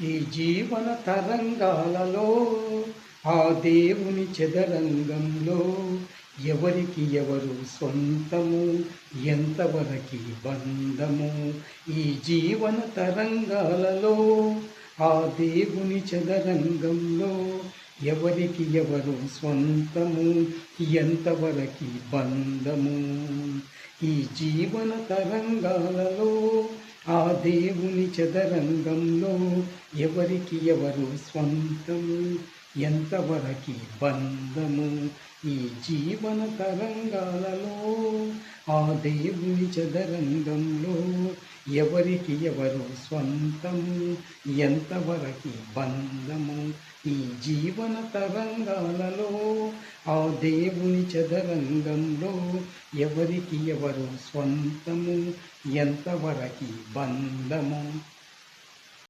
ఈ జీవన తరంగాలలో ఆ దేవుని చదరంగంలో ఎవరికి ఎవరు సొంతము, ఎంతవరకి బంధము. ఈ జీవన తరంగాలలో ఆ దేవుని చదరంగంలో ఎవరికి ఎవరు సొంతము, ఎంతవరకి బంధము. ఈ జీవన తరంగాలలో ఆ దేవుని చదరంగంలో ఎవరికి ఎవరు స్వంతము, ఎంతవరకి బంధము. ఈ జీవన తరంగాలలో ఆ దేవుని చదరంగంలో ఎవరికి ఎవరు స్వంతము, ఎంతవరకి బంధము. ఈ జీవన తరంగాలలో ఆ దేవుని చదరంగంలో ఎవరికి ఎవరు స్వంతము, ఎంతవరకి బంధము.